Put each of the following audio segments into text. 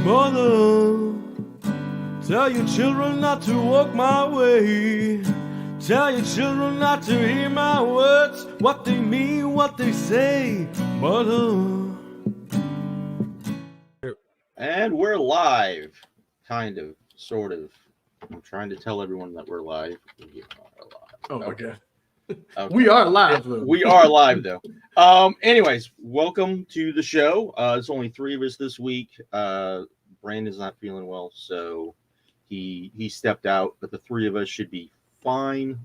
Mother, tell your children not to walk my way. Tell your children not to hear my words, what they mean, what they say. Mother. And we're live. Kind of, sort of. I'm trying to tell everyone that we're live. We are live. Oh my God. Okay. We are live, though. We are live, though. Anyways, welcome to the show. It's only 3 of us this week. Brandon's not feeling well, so he stepped out, but the 3 of us should be fine.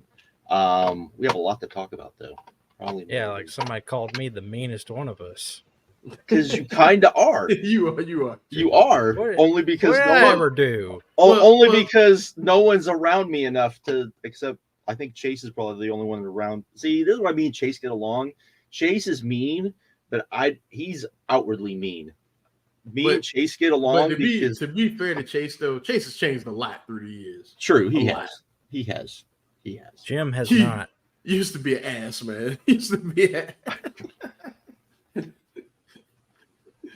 We have a lot to talk about, though. Probably like somebody called me the meanest one of us. Because you kind of are. You are. What, only because what did I ever do? Only because no one's around me enough to, except I think Chase is probably the only one around. See, this is what me and Chase get along. Chase is mean, but he's outwardly mean. Me and Chase get along. But to be fair to Chase, though, Chase has changed a lot through the years. True, he has. Jim has not. He used to be an ass, man. He used to be an ass.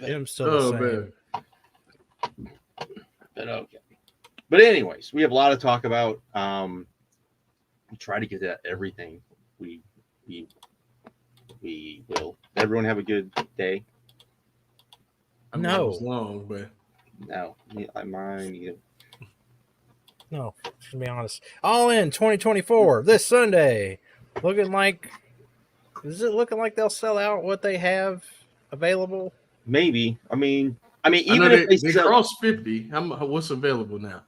Jim's still the same. Man. But okay. But anyways, we have a lot to talk about. We try to get to everything. We will. Everyone have a good day. No. It was long, but No, mine. No, to be honest. All in 2024 this Sunday. Is it looking like they'll sell out what they have available? Maybe. I mean, even if they cross 50, what's available now?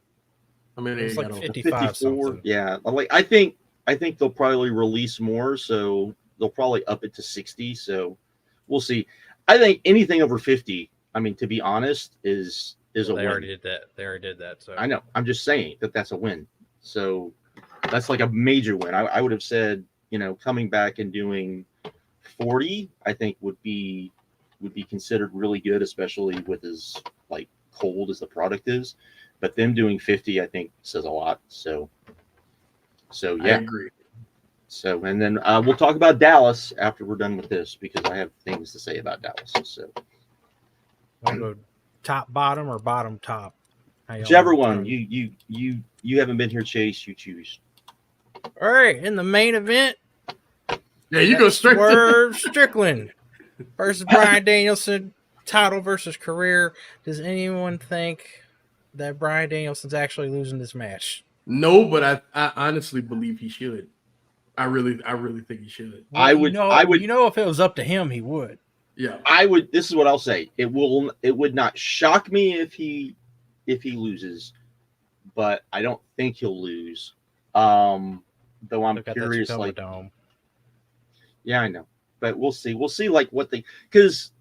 I mean, it's like 54. something. Yeah, I think they'll probably release more, so they'll probably up it to 60. So we'll see. I think anything over 50. I mean, to be honest, is a win. They already did that. So I know. I'm just saying that's a win. So that's like a major win. I would have said, coming back and doing 40, I think would be considered really good, especially with as like cold as the product is. But them doing 50, I think, says a lot. So yeah, I agree. So and then we'll talk about Dallas after we're done with this because I have things to say about Dallas. So go top bottom or bottom top, whichever one you haven't been here, Chase. You choose. All right, in the main event. Yeah, you go straight. Swerve Strickland versus Bryan Danielson, title versus career. Does anyone think that Bryan Danielson's actually losing this match? No, but I honestly believe he should. I really think he should. Well, I would. If it was up to him, he would. Yeah, I would. This is what I'll say. It would not shock me if he loses, but I don't think he'll lose. Though I'm curious, like. Dome. Yeah, I know, but we'll see. We'll see, like because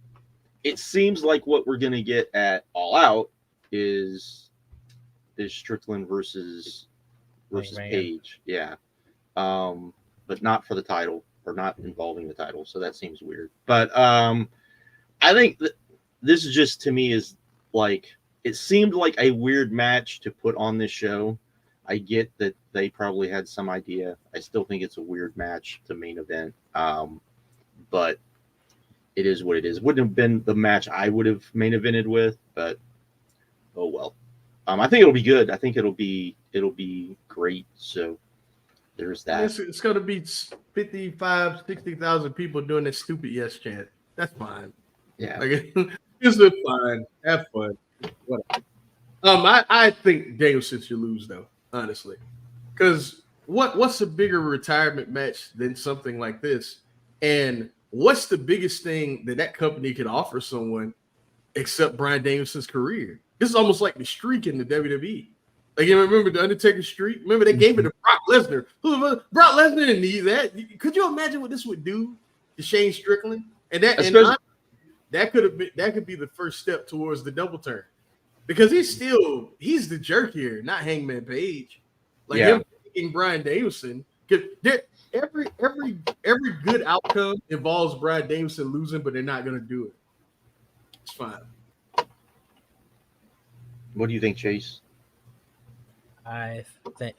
it seems like what we're gonna get at All Out is Strickland versus Page. Yeah, but not for the title or not involving the title. So that seems weird. But I think that this is just to me is like it seemed like a weird match to put on this show. I get that they probably had some idea. I still think it's a weird match to main event. But it is what it is. Wouldn't have been the match I would have main evented with, but oh well. I think it'll be good. I think it'll be great. So there's that. It's going to be 55, 60,000 people doing that stupid yes chant. That's fine. Yeah. It's fine. Have fun. Whatever. I think Danielson should lose though, honestly. Because what's a bigger retirement match than something like this? And what's the biggest thing that company could offer someone except Bryan Danielson's career? This is almost like the streak in the WWE. Like, you remember the Undertaker streak? Remember they gave it to Brock Lesnar. Brock Lesnar didn't need that. Could you imagine what this would do to Shane Strickland? And that could be the first step towards the double turn. Because he's the jerk here, not Hangman Page. Like him picking Bryan Danielson. Every good outcome involves Bryan Danielson losing, but they're not going to do it. It's fine. What do you think, Chase? I think,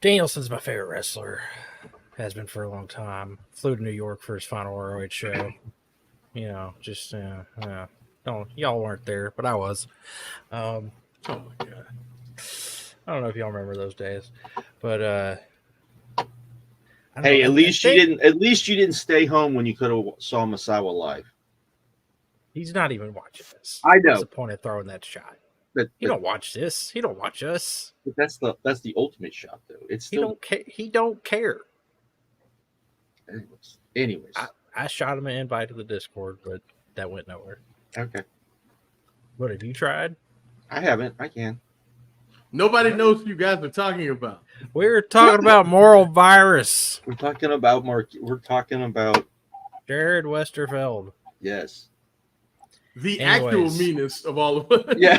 Danielson's my favorite wrestler. Has been for a long time. Flew to New York for his final ROH show. No, y'all weren't there, but I was. Oh my god. I don't know if y'all remember those days, but I don't Hey, know. at least you didn't stay home when you could have saw Masawa live. He's not even watching this. I know. What's the point of throwing that shot? But He don't watch this. He don't watch us. that's the ultimate shot, though. It's He still don't care. He don't care. anyways. I shot him an invite to the Discord, but that went nowhere. Okay. What have you tried? I haven't. I can. Nobody knows who you guys are talking about. We're talking about moral virus. We're talking about Mark. We're talking about Jared Westerfeld. yes. The Anyways. actual meanest of all of us. Yeah.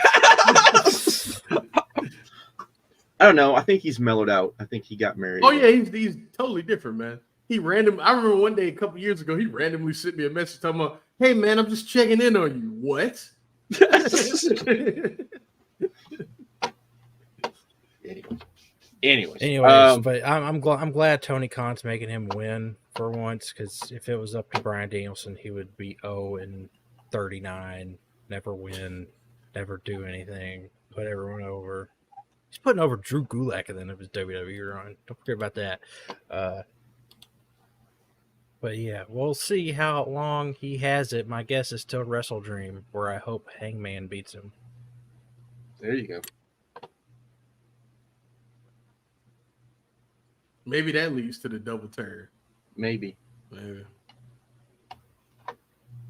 I don't know. I think he's mellowed out. I think he got married. Oh yeah, he's totally different, man. I remember one day a couple years ago, he randomly sent me a message talking about, "Hey man, I'm just checking in on you." What? Anyways, but I'm glad Tony Khan's making him win for once, because if it was up to Bryan Danielson, he would be 0-39, never win, never do anything, put everyone over. He's putting over Drew Gulak at the end of his WWE run. Don't forget about that. But yeah, we'll see how long he has it. My guess is still Wrestle Dream, where I hope Hangman beats him. there you go. Maybe that leads to the double turn. Maybe.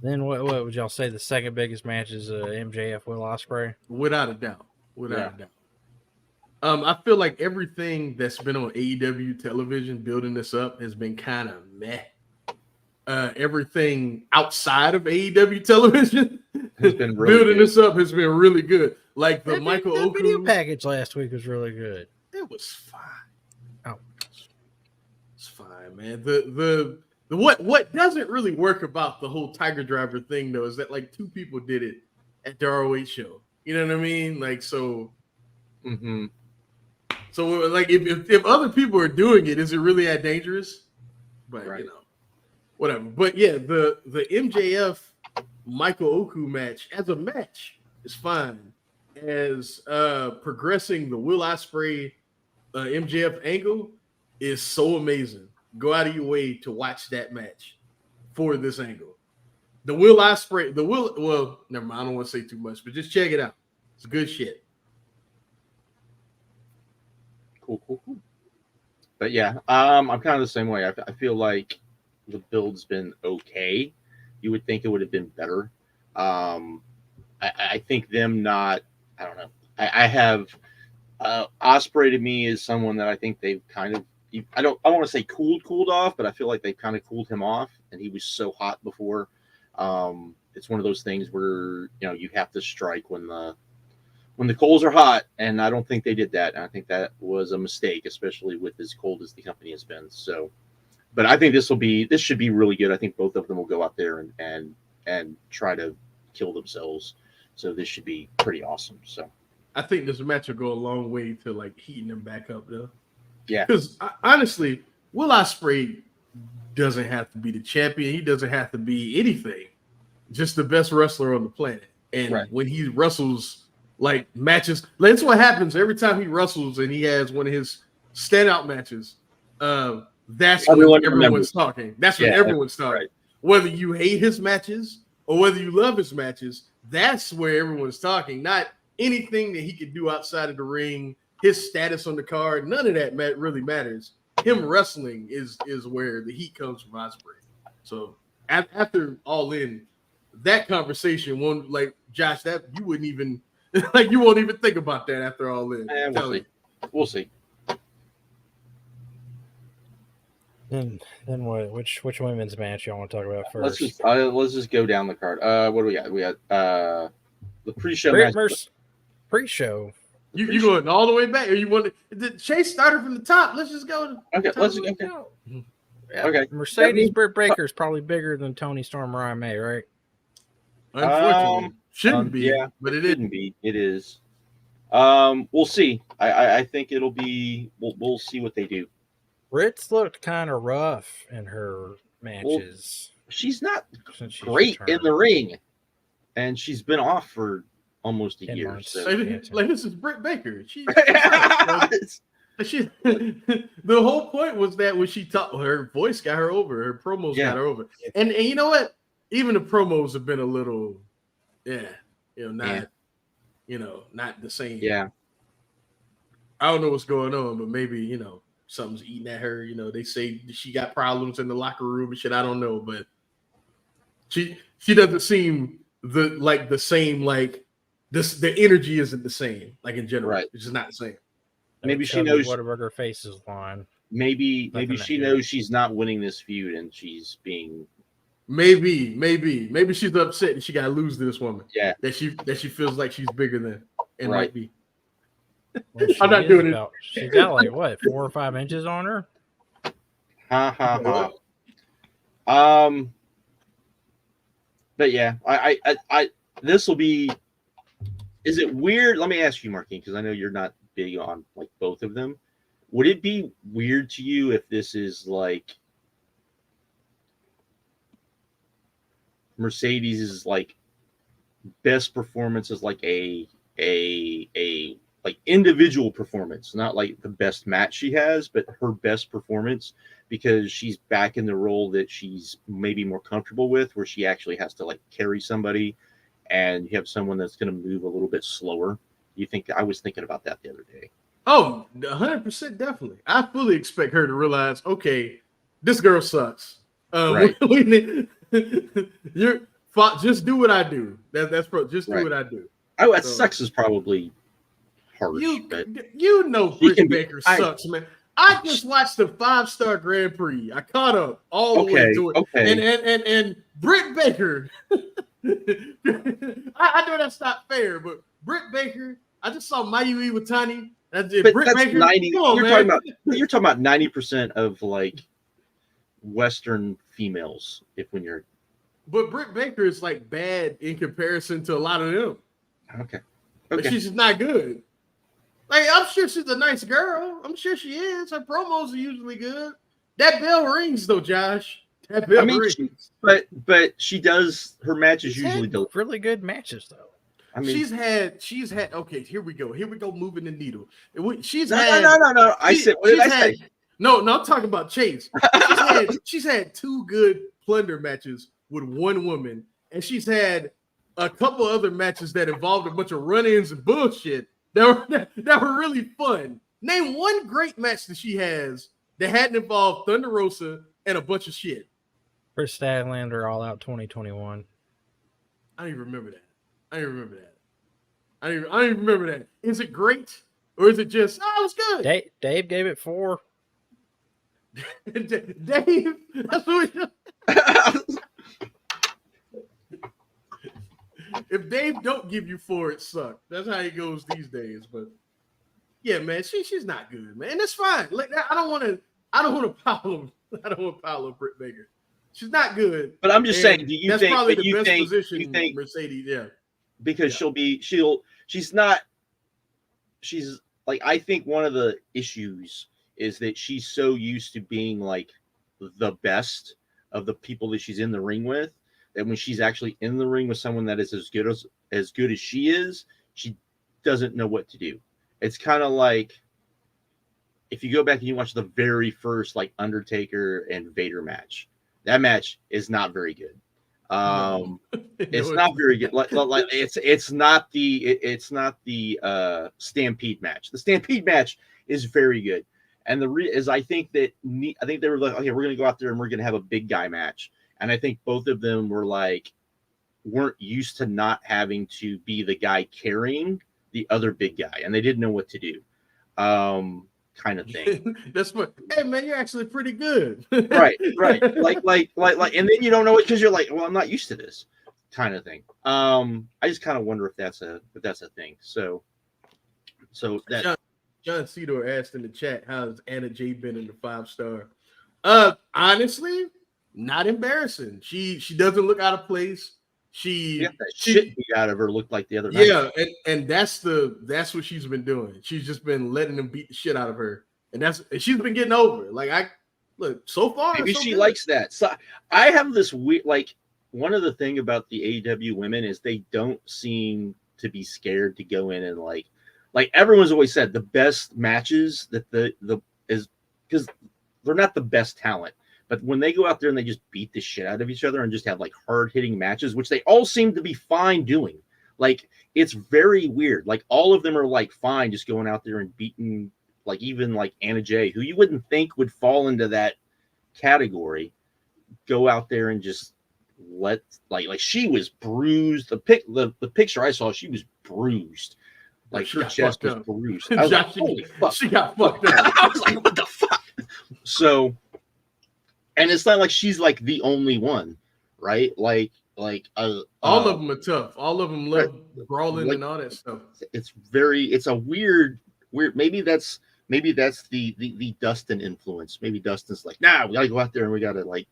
Then what would y'all say the second biggest match is MJF Will Ospreay? Without a doubt. Without a doubt. I feel like everything that's been on AEW television building this up has been kind of meh. Everything outside of AEW television Has been really building good. this up has been really good. Like the Michael that video Oku package last week was really good. It was fine. Oh, it's fine, man. The what doesn't really work about the whole Tiger Driver thing though is that like two people did it at the ROH show. You know what I mean? Like so. Mm-hmm. So like if other people are doing it, is it really that dangerous? But Right. you know, whatever. But yeah, the MJF Michael Oku match as a match is fine. As progressing the Will Ospreay MJF angle is so amazing. Go out of your way to watch that match for this angle. Well, never mind. I don't want to say too much, but just check it out. It's good shit. Cool. But yeah, I'm kind of the same way. I feel like the build's been okay. You would think it would have been better. I think them not. I don't know. I have Ospreay to me is someone that I think they've kind of. I don't want to say cooled off, but I feel like they kind of cooled him off, and he was so hot before. It's one of those things where you have to strike when the coals are hot, and I don't think they did that. And I think that was a mistake, especially with as cold as the company has been. So, but I think this should be really good. I think both of them will go out there and try to kill themselves. So this should be pretty awesome. So I think this match will go a long way to like heating them back up though. Yeah, because honestly, Will Ospreay doesn't have to be the champion. He doesn't have to be anything. Just the best wrestler on the planet. And when he wrestles like matches, that's what happens every time he wrestles and he has one of his standout matches. That's when everyone's talking. That's when everyone's talking. Right. Whether you hate his matches or whether you love his matches, that's where everyone's talking. Not anything that he could do outside of the ring, his status on the card. None of that really matters. Him wrestling is where the heat comes from Ospreay. So after All In, that conversation won't, like Josh, that you wouldn't even like, you won't even think about that after All In. We'll see. Then what? Which women's match y'all want to talk about first? Let's just go down the card. What do we got? We got the pre-show match. Pre-show. You going all the way back, or you want to? Chase started from the top. Let's just go. Let's go. Yeah. Okay. Mercedes Britt Baker is probably bigger than Tony Storm Ryan May, right? Unfortunately, shouldn't be. Yeah, but it shouldn't be. It is. We'll see. I think it'll be. We'll see what they do. Britt's looked kind of rough in her matches. She's not great in the ring. and she's been off for almost a 10 year. months. So. Like this is Britt Baker. She the whole point was that when she talked, her voice got her over, her promos got her over, and you know what? Even the promos have been a little, not the same. Yeah, I don't know what's going on, but maybe something's eating at her. They say she got problems in the locker room and shit. I don't know, but she doesn't seem the same. Like this, the energy isn't the same. Like in general, right? It's just not the same. Maybe she knows Whatever face is line. Maybe she knows she's not winning this feud, and she's being. Maybe she's upset and she got to lose to this woman. Yeah, that she feels like she's bigger than and right. might be. Well, I'm not doing it. She got like what 4 or 5 inches on her. Ha. But yeah, I this will be. Is it weird? Let me ask you, Marquine, because I know you're not big on like both of them. Would it be weird to you if this is like Mercedes' like best performance is like a like individual performance, not like the best match she has, but her best performance because she's back in the role that she's maybe more comfortable with, where she actually has to like carry somebody, and you have someone that's going to move a little bit slower. You think? I was thinking about that the other day. Oh, 100% definitely. I fully expect her to realize, okay, this girl sucks. Right. Just do what I do. Just do what I do. Oh, sucks is probably harsh. But Britt Baker sucks, man. I just watched the 5-star Grand Prix. I caught up all the way to it. Okay. And Britt Baker. I know that's not fair, but Britt Baker. I just saw Mayu Iwatani. That's 90. You're talking about 90% of like Western females. But Britt Baker is like bad in comparison to a lot of them. Okay. But she's just not good. Like I'm sure she's a nice girl. I'm sure she is. Her promos are usually good. That bell rings though, Josh. That bell rings. But she does her matches usually really good matches though. I mean, she's had. Okay, here we go. Moving the needle. No. What did I say? No. I'm talking about Chase. She's had 2 good plunder matches with one woman, and she's had a couple other matches that involved a bunch of run-ins and bullshit that were really fun. Name one great match that she has that hadn't involved Thunder Rosa and a bunch of shit. For Statlander All Out 2021. I don't even remember that. I don't even remember that. Is it great? Or is it just, it was good? Dave gave it 4. Dave? That's what if Dave don't give you 4, it sucks. That's how it goes these days. But yeah, man, she's not good, man. That's fine. Like I don't want to pile on Britt Baker. She's not good. But I'm just saying, do you that's think probably that the best position you think Mercedes, yeah. Because she's like, I think one of the issues is that she's so used to being like the best of the people that she's in the ring with, that when she's actually in the ring with someone that is as good as she is, she doesn't know what to do. It's kind of like if you go back and you watch the very first like Undertaker and Vader match, that match is not very good. It's not very good. Like it's not the Stampede match. The Stampede match is very good, and I think they were like, okay, we're gonna go out there and we're gonna have a big guy match, and I think both of them weren't used to not having to be the guy carrying the other big guy, and they didn't know what to do. Kind of thing. That's what. Hey man, you're actually pretty good. right. Like, and then you don't know it because you're like, well, I'm not used to this kind of thing. I just kind of wonder if that's a thing. So that John Cedar asked in the chat, how's Anna Jay been in the 5-star? Honestly, not embarrassing. She doesn't look out of place. Shit beat out of her looked like the other night. Yeah, and that's what she's been doing. She's just been letting them beat the shit out of her, and she's been getting over it. Like so far maybe so she good. likes that. So I have this weird, like one of the thing about the AEW women is they don't seem to be scared to go in and like everyone's always said the best matches that the is because they're not the best talent, but when they go out there and they just beat the shit out of each other and just have like hard hitting matches, which they all seem to be fine doing. Like it's very weird. Like all of them are like fine just going out there and beating, like even like Anna Jay, who you wouldn't think would fall into that category, go out there and just let like she was bruised. The picture I saw, she was bruised. Like her chest was bruised. I was like, holy fuck. She got fucked up. I was like, what the fuck? So, and it's not like she's like the only one, right? Like all of them are tough. All of them love brawling and all that stuff. It's a weird. Maybe that's the Dustin influence. Maybe Dustin's like, nah, we gotta go out there and we gotta like,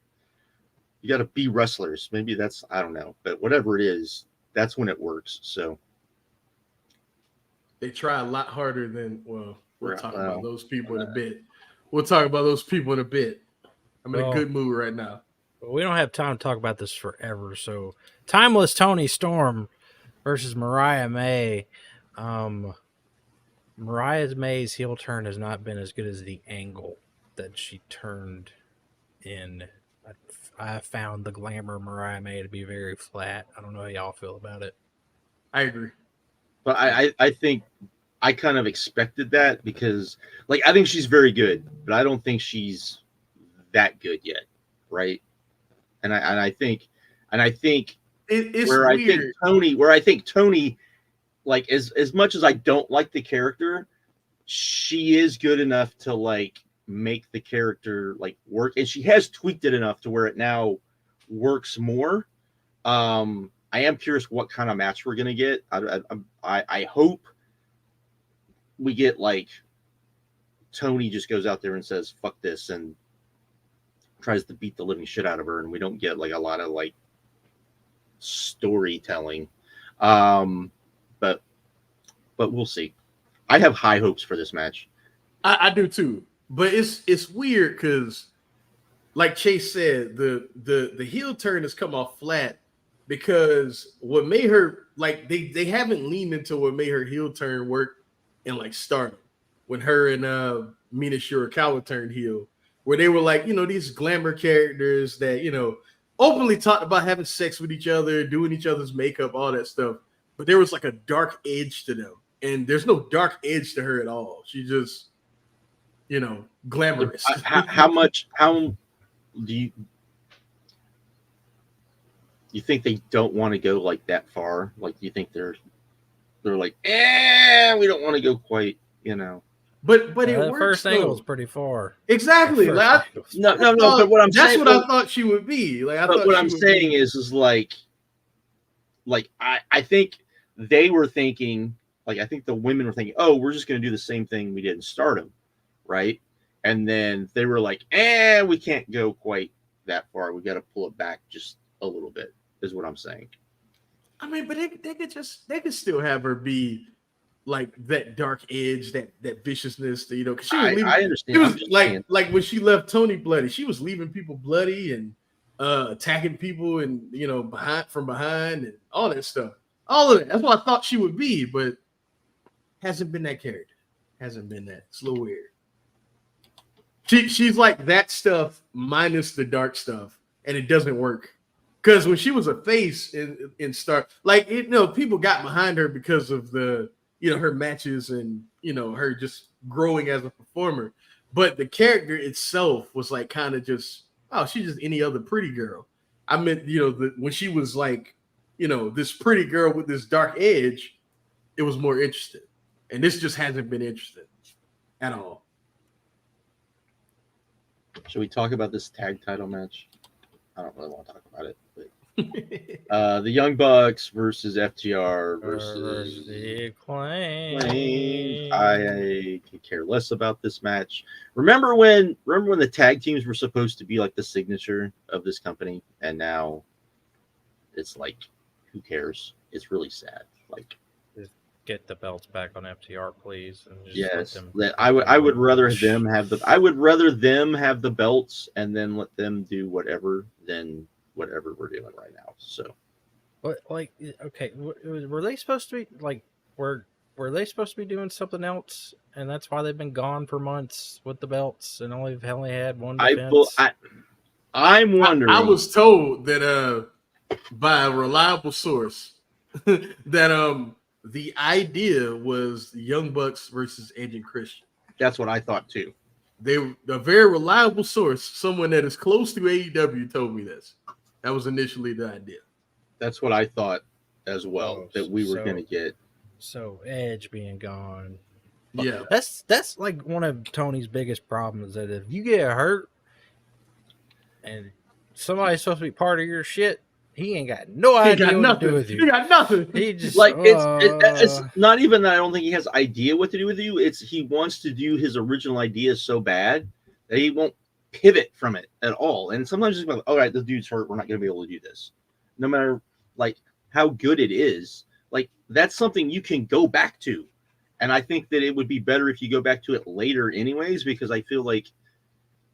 you gotta be wrestlers. Maybe that's, I don't know, but whatever it is, that's when it works. So they try a lot harder than, well, we'll talk about those people in a bit. We'll talk about those people in a bit. I'm in a good mood right now. We don't have time to talk about this forever. So, Timeless Toni Storm versus Mariah May. Mariah May's heel turn has not been as good as the angle that she turned in. I found the glamour of Mariah May to be very flat. I don't know how y'all feel about it. I agree. But I think I kind of expected that because, like, I think she's very good, but I don't think she's that good yet, right? And I think it's where weird. I think Toni, like as much as I don't like the character, she is good enough to like make the character like work, and she has tweaked it enough to where it now works more. I am curious what kind of match we're gonna get. I hope we get like Toni just goes out there and says fuck this and tries to beat the living shit out of her, and we don't get like a lot of like storytelling. But we'll see. I have high hopes for this match. I do too. But it's weird because, like Chase said, the heel turn has come off flat because what made her like they haven't leaned into what made her heel turn work in like Stardom when her and Mina Shirakawa turned heel, where they were like, you know, these glamour characters that, you know, openly talked about having sex with each other, doing each other's makeup, all that stuff. But there was like a dark edge to them. And there's no dark edge to her at all. She just, you know, glamorous. How do you think they don't want to go like that far? Like, do you think they're like, we don't want to go quite, you know? But it the works. First angle is pretty far. Exactly. Like, no. But what I'm saying, that's what I thought she would be. Like, but what I'm saying is like I think they were thinking, like, I think the women were thinking, oh, we're just going to do the same thing we did in Stardom, right? And then they were like, we can't go quite that far. We got to pull it back just a little bit, is what I'm saying. I mean, but they could still have her be like that dark edge, that viciousness, you know, because she was leaving. I understand. She was like when she left Tony bloody, she was leaving people bloody and attacking people and, you know, from behind and all that stuff. All of that. That's what I thought she would be, but hasn't been that character. Hasn't been that. It's a little weird. She's like that stuff minus the dark stuff, and it doesn't work. Because when she was a face in Star, like, you know, people got behind her because of the, you know, her matches and, you know, her just growing as a performer. But the character itself was like kind of just, oh, she's just any other pretty girl. I meant, you know, when she was like, you know, this pretty girl with this dark edge, it was more interesting. And this just hasn't been interesting at all. Should we talk about this tag title match? I don't really want to talk about it. But, the Young Bucks versus FTR versus the Acclaim. I could care less about this match. Remember when the tag teams were supposed to be like the signature of this company, and now it's like, who cares? It's really sad. Like, get the belts back on FTR, please. And just yes, I would rather them have the belts and then let them do whatever than whatever we're doing right now. So What, like, okay, were they supposed to be like were they supposed to be doing something else, and that's why they've been gone for months with the belts and only had one defense? I'm I wondering. was told that by a reliable source that the idea was the Young Bucks versus Edge and Christian. That's what I thought too. A very reliable source, someone that is close to AEW, told me this. That was initially the idea. That's what I thought as well, that we were going to get. So Edge being gone. Yeah. That's like one of Tony's biggest problems, that if you get hurt and somebody's supposed to be part of your shit, he ain't got no idea what to do with you. He got nothing. He just Like it's not even that I don't think he has idea what to do with you. It's he wants to do his original idea so bad that he won't pivot from it at all. And sometimes it's like, all right, the dude's hurt. We're not going to be able to do this, no matter like how good it is. Like that's something you can go back to, and I think that it would be better if you go back to it later, anyways, because I feel like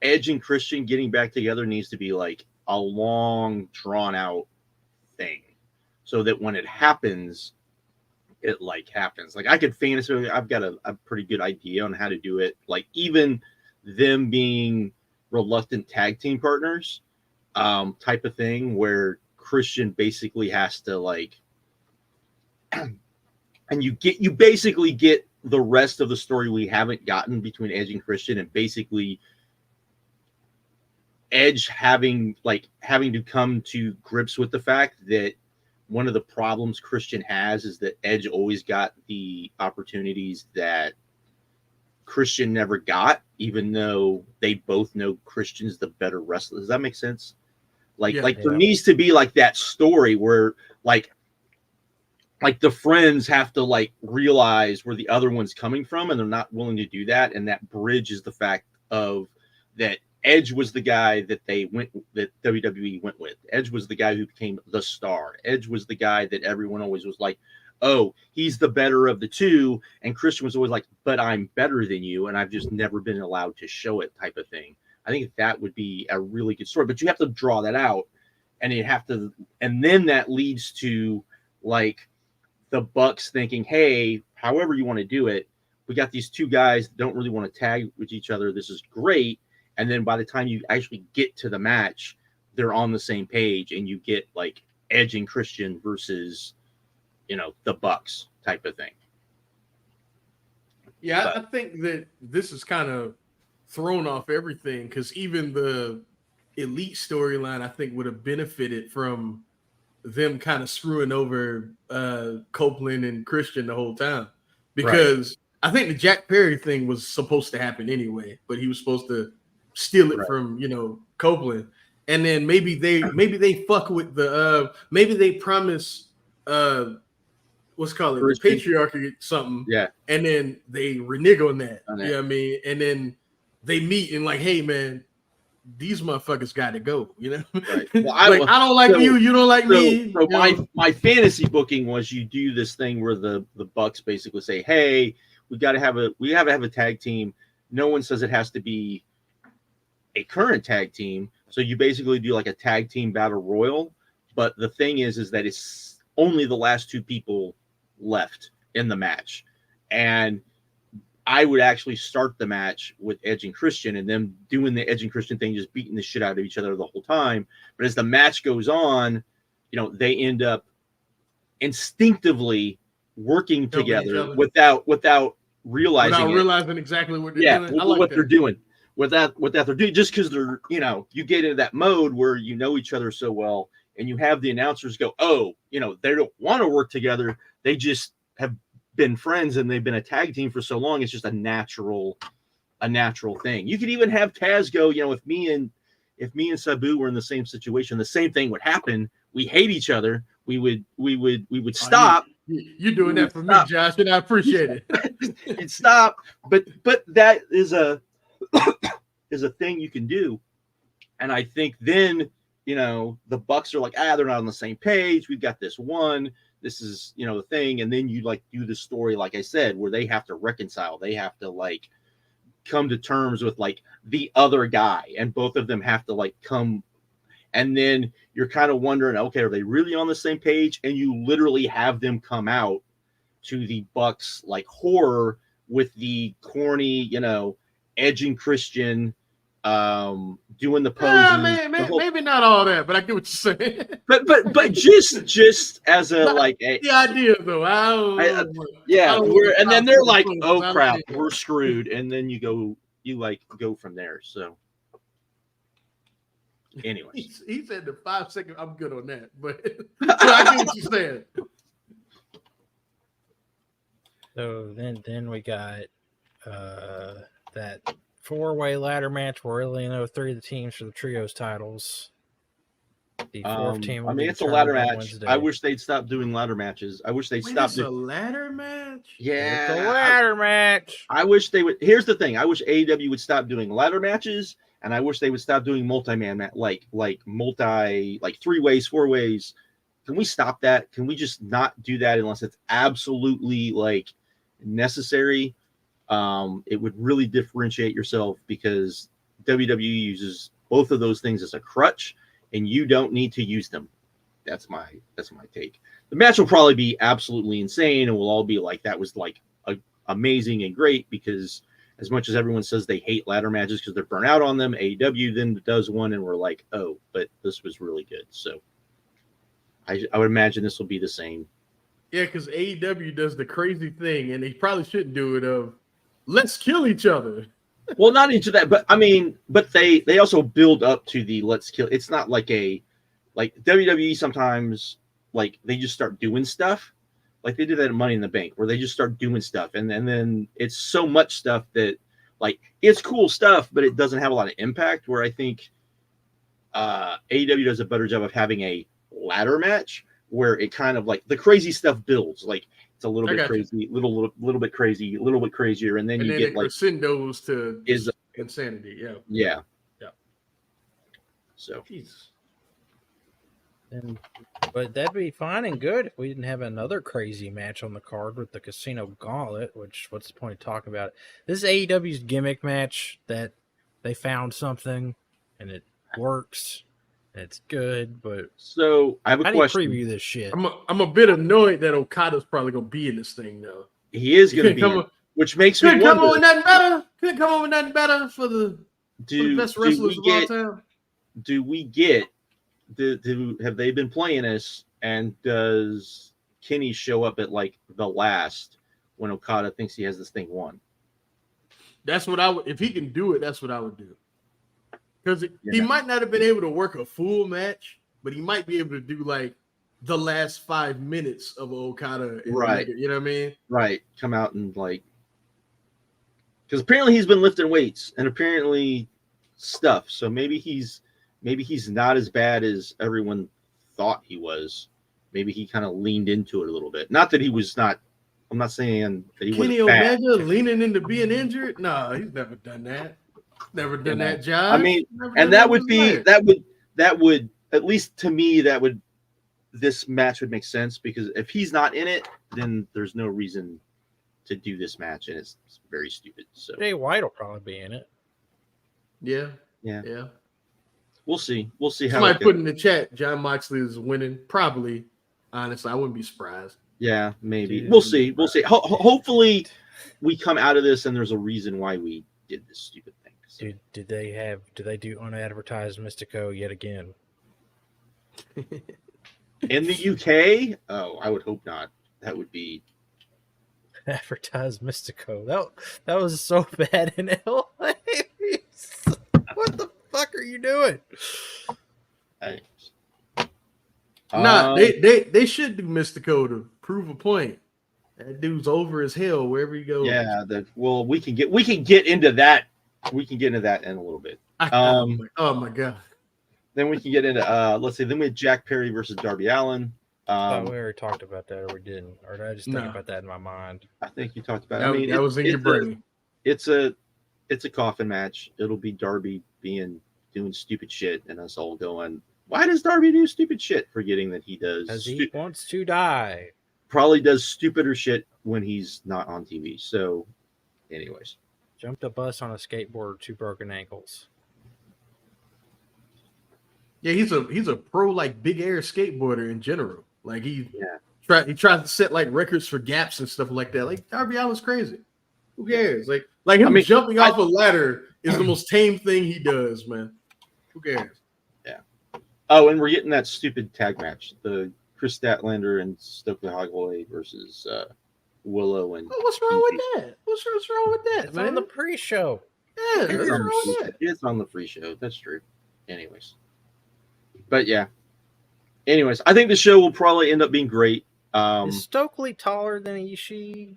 Edge and Christian getting back together needs to be like a long, drawn out thing, so that when it happens, it like happens. Like I could fantasy, I've got a pretty good idea on how to do it. Like even them being reluctant tag team partners, type of thing, where Christian basically has to like, and you basically get the rest of the story we haven't gotten between Edge and Christian, and basically Edge having to come to grips with the fact that one of the problems Christian has is that Edge always got the opportunities that Christian never got, even though they both know Christian's the better wrestler. Does that make sense? There needs to be like that story where like the friends have to like realize where the other one's coming from, and they're not willing to do that. And that bridge is the fact of that Edge was the guy that that WWE went with. Edge was the guy who became the star. Edge was the guy that everyone always was like, oh, he's the better of the two. And Christian was always like, but I'm better than you, and I've just never been allowed to show it, type of thing. I think that would be a really good story, but you have to draw that out, and and then that leads to like the Bucks thinking, hey, however you want to do it, we got these two guys that don't really want to tag with each other. This is great. And then by the time you actually get to the match, they're on the same page, and you get like Edge and Christian versus, the Bucks type of thing. Yeah, I think that this is kind of thrown off everything, because even the Elite storyline, I think, would have benefited from them kind of screwing over Copeland and Christian the whole time, because I think the Jack Perry thing was supposed to happen anyway, but he was supposed to steal it from Copeland, and then maybe they fuck with the maybe they promise what's called it, the patriarchy something, and then they renege on that. You know what I mean? And then they meet and like, hey man, these motherfuckers got to go. Right. Well, I don't like you, you don't like me. So my fantasy booking was you do this thing where the Bucks basically say, hey, we have to have a tag team. No one says it has to be a current tag team, so you basically do like a tag team battle royal. But the thing is that it's only the last two people left in the match, and I would actually start the match with Edge and Christian, and them doing the Edge and Christian thing, just beating the shit out of each other the whole time. But as the match goes on, they end up instinctively working together without realizing exactly what they're doing. What they're doing. With that they're doing, just because they're, you get into that mode where you know each other so well, and you have the announcers go, oh, they don't want to work together. They just have been friends and they've been a tag team for so long. It's just a natural thing. You could even have Taz go, if me and Sabu were in the same situation, the same thing would happen. We hate each other. We would stop. You're doing that for me, Josh, and I appreciate it. It'd stop, but that is a thing you can do. And I think then, the Bucks are like, they're not on the same page. We've got this one. This is, the thing. And then you like do the story, like I said, where they have to reconcile. They have to like come to terms with like the other guy, and both of them have to like come. And then you're kind of wondering, okay, are they really on the same page? And you literally have them come out to the Bucks like horror with the corny, you know, edging Christian, doing the poses. Maybe not all that, but I get what you're saying. But just as a like a, the idea though. And then they're like, oh crap, we're screwed, and then you go from there. So, anyways, he said the 5 second. I'm good on that, but so I get what you're saying. So then we got that 4-way ladder match where only know 3 of the teams for the trios titles. The fourth team. I mean, it's a ladder match. Wednesday. I wish they'd stop doing ladder matches. I wish they'd stop doing a ladder match. Yeah, it's a ladder match. I wish they would. Here's the thing. I wish AEW would stop doing ladder matches, and I wish they would stop doing multi-man like 3 ways, 4 ways. Can we stop that? Can we just not do that unless it's absolutely like necessary? It would really differentiate yourself because WWE uses both of those things as a crutch, and you don't need to use them. That's my take. The match will probably be absolutely insane, and we'll all be like, that was like amazing and great, because as much as everyone says they hate ladder matches because they're burnt out on them, AEW then does one, and we're like, oh, but this was really good. So I would imagine this will be the same. Yeah, because AEW does the crazy thing, and they probably shouldn't do it of let's kill each other. Well, not into that, but I mean, but they also build up to the let's kill. It's not like WWE sometimes, like they just start doing stuff. Like they did that at Money in the Bank, where they just start doing stuff, and then it's so much stuff that like it's cool stuff, but it doesn't have a lot of impact. Where I think AEW does a better job of having a ladder match where it kind of like the crazy stuff builds. Like it's a little bit crazy, little bit crazy, a little bit crazier, and then you get like crescendos to insanity. Yeah. So, Jesus. But that'd be fine and good if we didn't have another crazy match on the card with the Casino Gauntlet. Which, what's the point of talking about it? This is AEW's gimmick match that they found something and it works. It's good, but so I have a question. Preview this shit. I'm a bit annoyed that Okada's probably gonna be in this thing though. He is gonna be, which makes me wonder. Couldn't come up with nothing better for the best wrestlers of all time. Do we get? Have they been playing us? And does Kenny show up at like the last when Okada thinks he has this thing won? That's what I would. If he can do it, that's what I would do. Because he might not have been able to work a full match, but he might be able to do like the last 5 minutes of Okada. Right. You know what I mean? Right. Come out and like, because apparently he's been lifting weights and apparently stuff. So maybe he's not as bad as everyone thought he was. Maybe he kind of leaned into it a little bit. Not that he was not. I'm not saying that he was Kenny Omega leaning into being injured. No, he's never done that. Never done that job. I mean, and that would at least to me this match would make sense, because if he's not in it, then there's no reason to do this match, and it's very stupid. So Jay White will probably be in it. Yeah. We'll see. We'll see how. Somebody put in the chat, John Moxley is winning. Probably. Honestly, I wouldn't be surprised. Yeah, maybe. We'll see. We'll see. Hopefully, we come out of this and there's a reason why we did this stupid thing. So. Dude, do they do unadvertised Mystico yet again? In the UK? Oh, I would hope not. That would be advertised Mystico. That was so bad in LA. What the fuck are you doing? They should do Mystico to prove a point. That dude's over as hell wherever he goes. Yeah, we can get into that. We can get into that in a little bit. Oh my god. Then we can get into let's see. Then we had Jack Perry versus Darby Allin. We already talked about that, or we didn't, or did I just think about that in my mind? I think you talked about it. That was in your brain. It's a coffin match. It'll be Darby doing stupid shit, and us all going, why does Darby do stupid shit? Forgetting that he does. Because he wants to die. Probably does stupider shit when he's not on TV. So, anyways. Jumped a bus on a skateboard, 2 broken ankles. Yeah, he's a pro like big air skateboarder in general. Like he Yeah. he tries to set like records for gaps and stuff like that. Like Darby Allin's crazy. Who cares? Like him jumping off a ladder is the most tame thing he does, man. Who cares? Yeah. Oh, and we're getting that stupid tag match, the Chris Statlander and Stokely Holloway versus Willow and. Oh, what's wrong with that? What's wrong with that, It's man? on the pre-show. Yeah, what's wrong with that? It's on the free show. That's true. Anyways, but yeah. Anyways, I think the show will probably end up being great. Is Stokely taller than Ishii?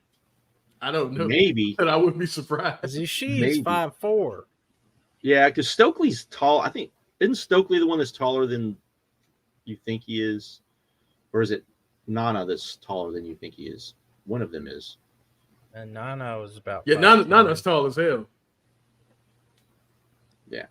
I don't know. Maybe. But I wouldn't be surprised. Because Ishii's 5'4". Yeah, because Stokely's tall. I think isn't Stokely the one that's taller than you think he is, or is it Nana that's taller than you think he is? One of them is. And Nana was about Nana's tall as hell. Yeah.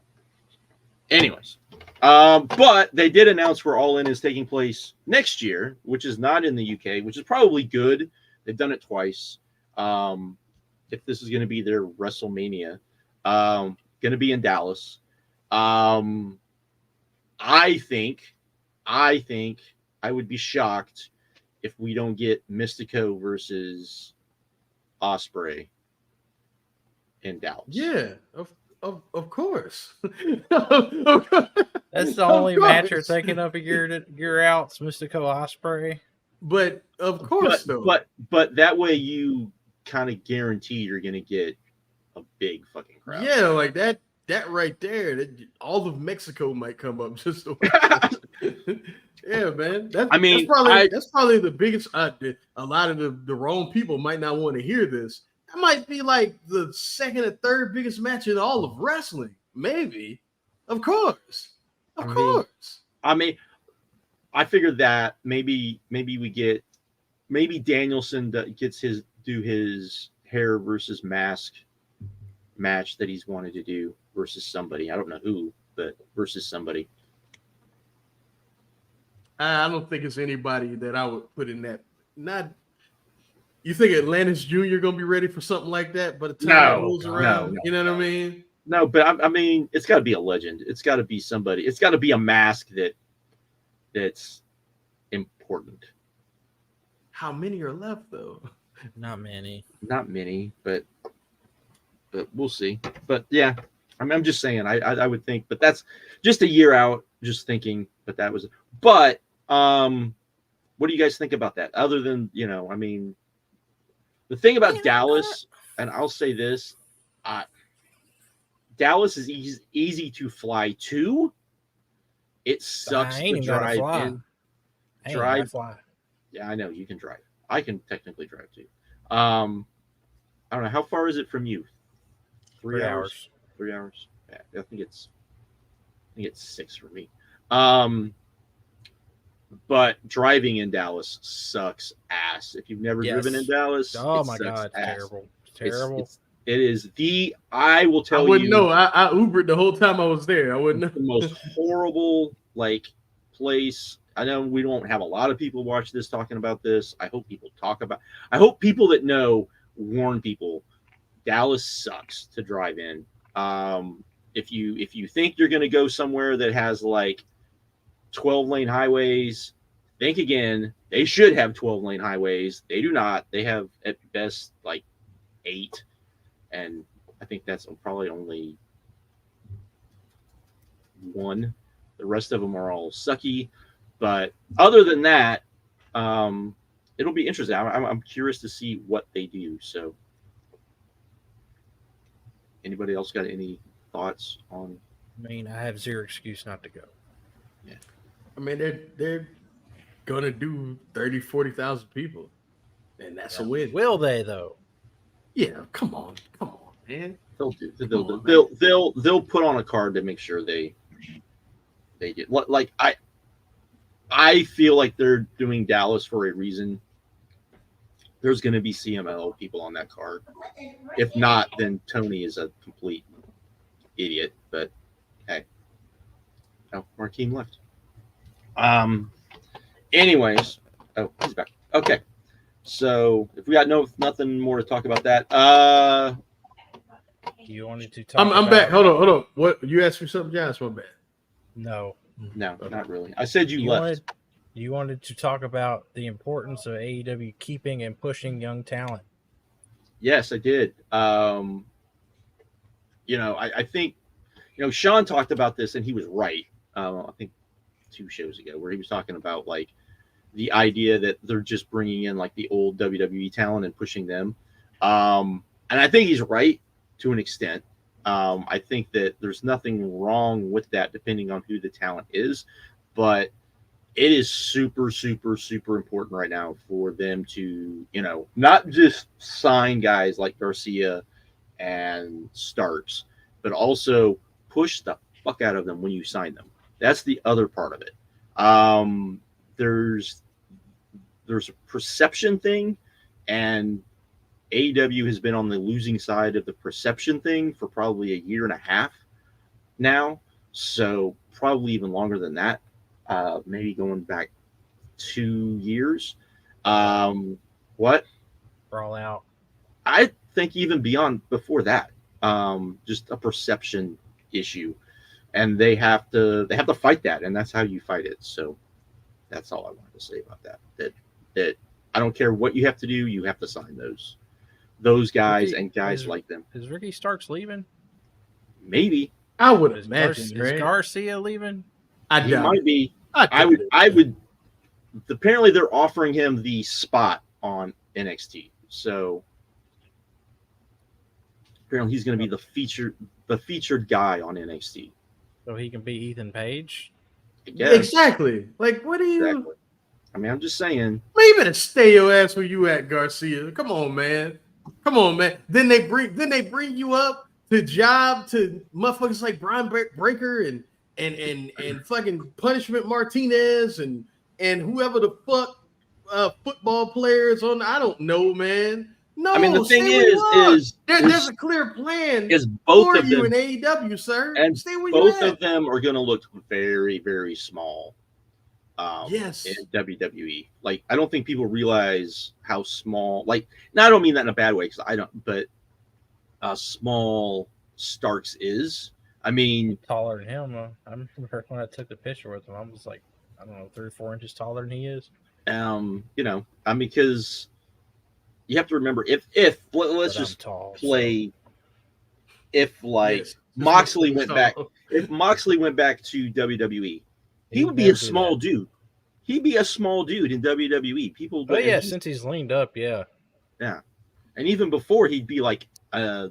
Anyways, but they did announce where All In is taking place next year, which is not in the UK, which is probably good. They've done it twice. If this is going to be their WrestleMania, going to be in Dallas. I think I would be shocked if we don't get Mystico versus Ospreay in Dallas. Yeah, of course. That's the only match you're thinking of year outs, Mystico Ospreay. But of course, though. But that way you kind of guarantee you're going to get a big fucking crowd. Yeah, like that right there. All of Mexico might come up just to yeah, man. That's probably the biggest. A lot of the wrong people might not want to hear this. That might be like the second or third biggest match in all of wrestling. Maybe. Of course. I mean, I figured that maybe we get Danielson gets his hair versus mask match that he's wanted to do versus somebody. I don't know who, but versus somebody. I don't think it's anybody that I would put in that. Not. You think Atlantis Jr. gonna be ready for something like that? But the time it rolls around, you know what I mean? No, but I mean, it's got to be a legend. It's got to be somebody. It's got to be a mask that's important. How many are left though? Not many, but we'll see. But yeah, I mean, I'm just saying. I would think, but that's just a year out. Just thinking, but that was. But what do you guys think about that? Other than I mean. The thing about Dallas, and I'll say this, Dallas is easy to fly to. It sucks to drive in. Fly. Yeah, I know you can drive. I can technically drive too. I don't know, how far is it from you? 3 hours. 3 hours. Yeah, I think it's 6 for me. But driving in Dallas sucks ass. If you've never driven in Dallas, oh my god, it's terrible. It is I will tell you. I wouldn't know. I Ubered the whole time I was there. I wouldn't know. The most horrible place. I know we don't have a lot of people watch this talking about this. I hope people I hope people that know warn people. Dallas sucks to drive in. If you think you're going to go somewhere that has 12-lane highways, think again. They should have 12-lane highways. They do not. They have at best 8, and I think that's probably only 1. The rest of them are all sucky. But other than that, it'll be interesting. I'm curious to see what they do. So, anybody else got any thoughts on? I mean, I have zero excuse not to go. Yeah. I mean, they're gonna do 30,000-40,000 people, and that's a win. Will they though? Yeah, come on, man. They'll put on a card to make sure they get I feel like they're doing Dallas for a reason. There's going to be CMLL people on that card. If not, then Tony is a complete idiot. But hey, Markeem left. Anyways, he's back. Okay, so if we got nothing more to talk about that, you wanted to talk. I'm back. Hold on. What you asked me something, Josh? My bad. No. No, not really. I said you left. You wanted to talk about the importance of AEW keeping and pushing young talent. Yes, I did. I think, Sean talked about this and he was right. I think 2 shows ago where he was talking about like the idea that they're just bringing in like the old WWE talent and pushing them. And I think he's right to an extent. I think that there's nothing wrong with that depending on who the talent is, but it is super, super, super important right now for them to, not just sign guys like Garcia and Starks, but also push the fuck out of them when you sign them. That's the other part of it. There's a perception thing, and AEW has been on the losing side of the perception thing for probably a year and a half now. So probably even longer than that. Maybe going back 2 years. What? Brawl out. I think even before that, just a perception issue, and they have to fight that, and that's how you fight it. So that's all I wanted to say about that. That I don't care what you have to do, you have to sign those guys and guys like them. Is Ricky Starks leaving? Maybe. I would imagine. Is Garcia leaving? He might be. I would. Apparently, they're offering him the spot on NXT. So apparently, he's going to be the featured guy on NXT. So he can be Ethan Page. Exactly. Like, what are you? Exactly. I mean, I'm just saying. Man, you better stay your ass where you at, Garcia. Come on, man. Then they bring you up to job to motherfuckers like Brian Breaker and fucking Punishment Martinez and whoever the fuck football players on. I don't know, man. No, I mean the thing is there's a clear plan is both for of you them in AEW, sir. And stay where both you at. of them are going to look very, very small. Yes, in WWE. Like, I don't think people realize how small. Like, now I don't mean that in a bad way because I don't. But small Starks is. I mean, taller than him. I remember when I took the picture with him, I was like, I don't know, 3 or 4 inches taller than he is. Because you have to remember if let's just play. If like Moxley went back, if Moxley went back to WWE, he would be a small dude. He'd be a small dude in WWE. People, since he's leaned up, yeah. And even before, he'd be like a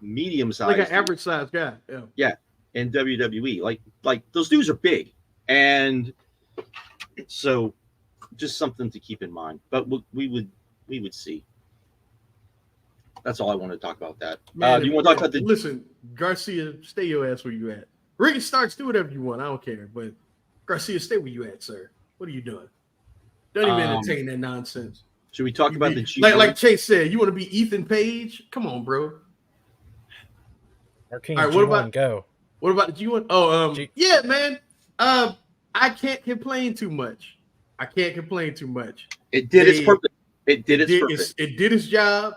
medium size, like an average size guy. Yeah, in WWE, like those dudes are big, and so just something to keep in mind. But we would see. That's all I want to talk about. That. Do you want to talk about the? Listen, Garcia, stay your ass where you at. Ricky Starks, do whatever you want. I don't care, but Garcia, stay where you at, sir. What are you doing? Don't even entertain that nonsense. Should we talk about the G? Like Chase said, you want to be Ethan Page? Come on, bro. Our King all right, what about go? What about the G1? Oh, yeah, man. I can't complain too much. It did its purpose. It did its purpose. It did its job.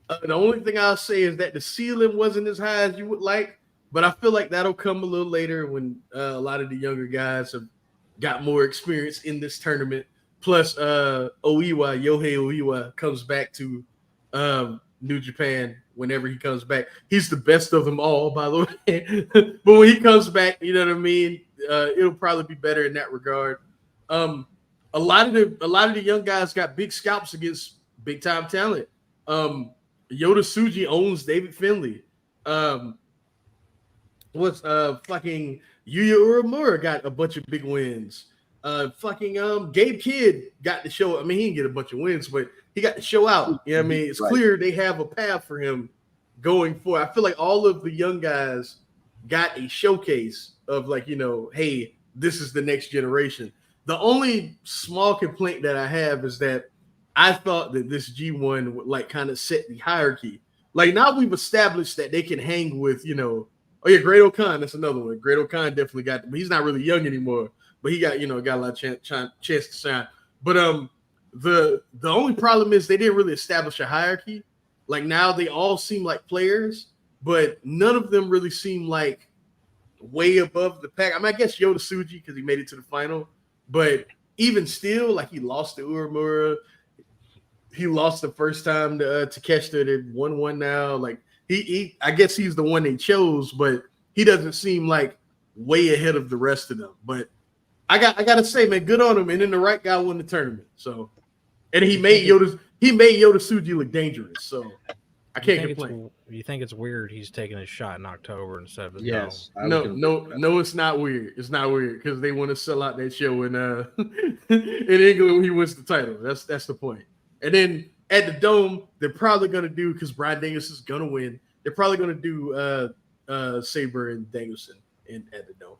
The only thing I'll say is that the ceiling wasn't as high as you would like, but I feel like that'll come a little later when a lot of the younger guys have got more experience in this tournament. Plus, Yohei Oiwa comes back to New Japan whenever he comes back. He's the best of them all, by the way. But when he comes back, you know what I mean? It'll probably be better in that regard. A lot of the young guys got big scalps against big time talent. Yota Tsuji owns David Finlay. Fucking Yuya Uemura got a bunch of big wins. Gabe Kidd got the show. I mean, he didn't get a bunch of wins, but he got the show out. You know what I mean? It's clear they have a path for him going forward. I feel like all of the young guys got a showcase of hey, this is the next generation. The only small complaint that I have is that I thought that this G1 would kind of set the hierarchy. Like now we've established that they can hang with, Great O'Khan. That's another one. Great O'Khan definitely got, but he's not really young anymore. But he got, got a lot of chance to shine. But the only problem is they didn't really establish a hierarchy. Like now they all seem like players, but none of them really seem like way above the pack. I mean, I guess Yota Tsuji because he made it to the final, but even still, like he lost to Uemura. He lost the first time to Takeshita. They 1-1 now. Like he, I guess he's the one they chose, but he doesn't seem like way ahead of the rest of them. But I gotta say, man, good on him. And then the right guy won the tournament. So, and he made Yota Tsuji look dangerous. So I can't complain. You think it's weird he's taking a shot in October instead of Yes. No, it's not weird. It's not weird because they want to sell out that show in in England when he wins the title. That's the point. And then at the Dome, they're probably gonna do because Bryan Danielson is gonna win. They're probably gonna do Sabre and Danielson at the Dome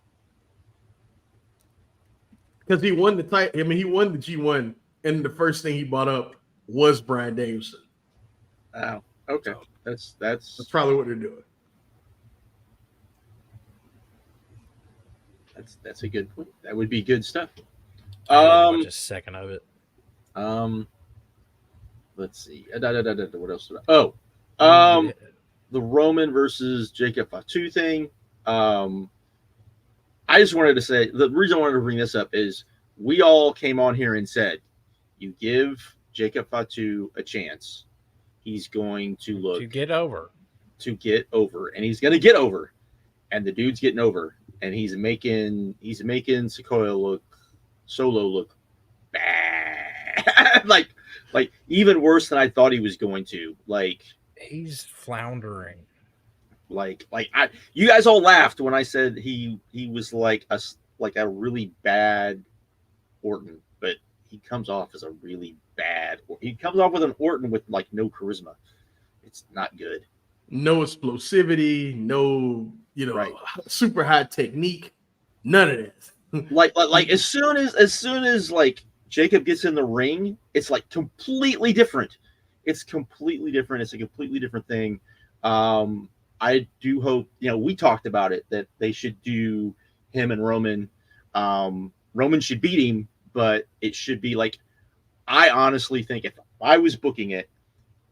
because he won the title. I mean, he won the G1, and the first thing he brought up was Bryan Danielson. Wow. Okay. So, that's probably what they're doing. That's a good point. That would be good stuff. Watch a second of it. Let's see. What else? The Roman versus Jacob Fatu thing. I just wanted to say the reason I wanted to bring this up is we all came on here and said, you give Jacob Fatu a chance, he's going to look to get over, and he's going to get over, and the dude's getting over, and he's making Solo look bad, like even worse than I thought he was going to. Like he's floundering. You guys all laughed when I said he was like a really bad Orton, but he comes off as a really bad. He comes off with an Orton with like no charisma. It's not good. No explosivity, no super high technique, none of that. like as soon as like Jacob gets in the ring, it's like completely different. It's completely different. It's a completely different thing. I do hope, we talked about it, that they should do him and Roman. Roman should beat him, but it should be like, I honestly think if I was booking it,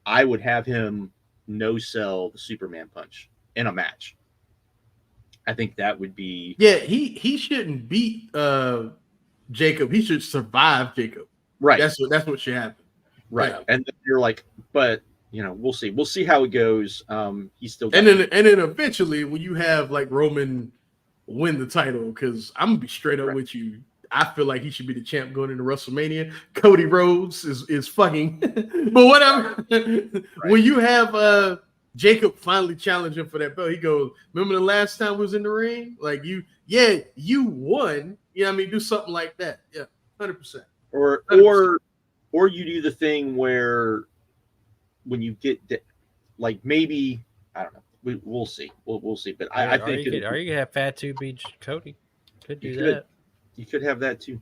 I would have him no-sell the Superman punch in a match. I think that would be... Yeah, he shouldn't beat Jacob. He should survive Jacob. Right. That's what should happen. Right. Yeah. And then you're like, but... we'll see. We'll see how it goes. He's still, and then eventually, when you have like Roman win the title, because I'm gonna be straight up with you, I feel like he should be the champ going into WrestleMania. Cody Rhodes is fucking, but whatever. Right. When you have Jacob finally challenge him for that belt, he goes, "Remember the last time we was in the ring? Like you won. You know what I mean? Do something like that. Yeah, 100%. Or you do the thing where." When you get like maybe I don't know, we'll see. We'll see. But I think you gonna have Fatu beat Cody? Could do that. You could have that too.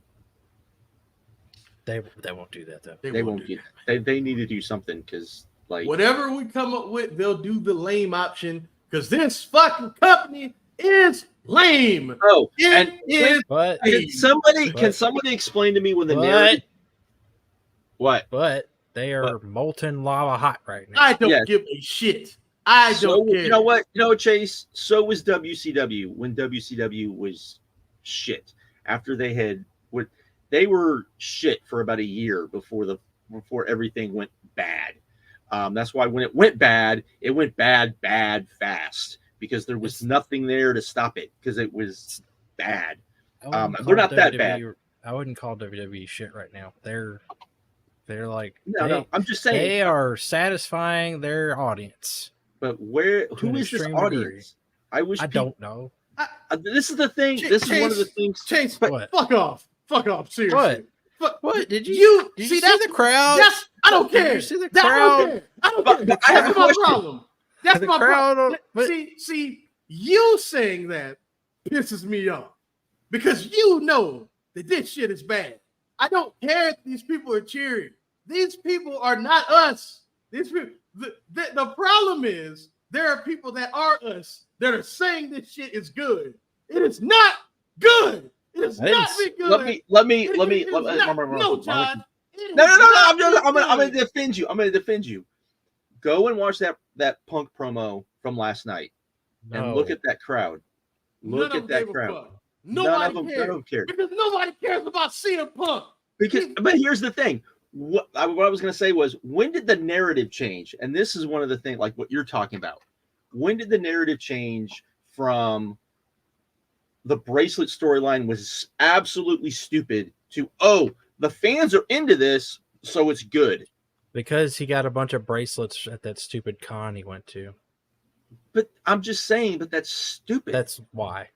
They won't do that though. They won't do that. They need to do something because like whatever we come up with, they'll do the lame option because this fucking company is lame. Oh, but can somebody explain to me when the narrative? What? But they are molten lava hot right now. I don't give a shit. I don't care. You know what? Chase, so was WCW when WCW was shit. After they were shit for about a year before everything went bad. That's why when it went bad fast because there was nothing there to stop it because it was bad. They're not that bad. I wouldn't call WWE shit right now. They're like no. I'm just saying they are satisfying their audience. But who is this audience? Degree. I don't know. This is the thing. This is one of the things. Chase, fuck off. Seriously. What? Did you see the crowd? Yes, I don't care. Did you see the crowd? I don't care. That's my problem. That's my problem. See, you saying that pisses me off because you know that this shit is bad. I don't care if these people are cheering. These people are not us. These people. The problem is there are people that are us that are saying this shit is good. It is not good. It is not good. Let me. No, Todd. No. I'm gonna defend you. I'm gonna defend you. Go and watch that Punk promo from last night and look at that crowd. Look at that crowd. Fuck. None of them cared. Because nobody cares about CM Punk. But here's the thing. What I was going to say was, when did the narrative change? And this is one of the things, like what you're talking about. When did the narrative change from the bracelet storyline was absolutely stupid to, oh, the fans are into this, so it's good? Because he got a bunch of bracelets at that stupid con he went to. But I'm just saying, but that's stupid. That's why.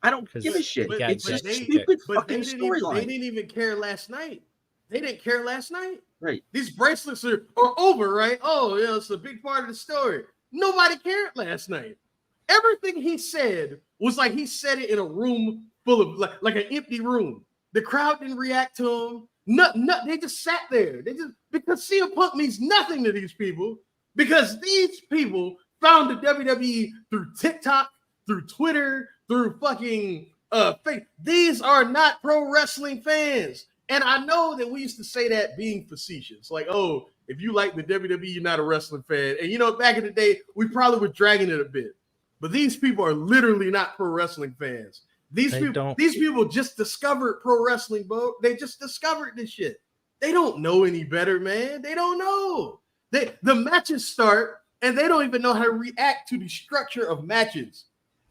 I don't give a shit. It's just they, stupid but fucking they storyline. They didn't even care last night. They didn't care last night. Right. These bracelets are over, right? Oh, yeah, it's a big part of the story. Nobody cared last night. Everything he said was like he said it in a room full of like an empty room. The crowd didn't react to him. They just sat there. Because CM Punk means nothing to these people, because these people found the WWE through TikTok, through Twitter, through fucking fake. These are not pro wrestling fans. And I know that we used to say that being facetious. Like, oh, if you like the WWE, you're not a wrestling fan. And, you know, back in the day, we probably were dragging it a bit. But these people are literally not pro wrestling fans. These people just discovered pro wrestling, bro. They just discovered this shit. They don't know any better, man. They don't know. The matches start, and they don't even know how to react to the structure of matches.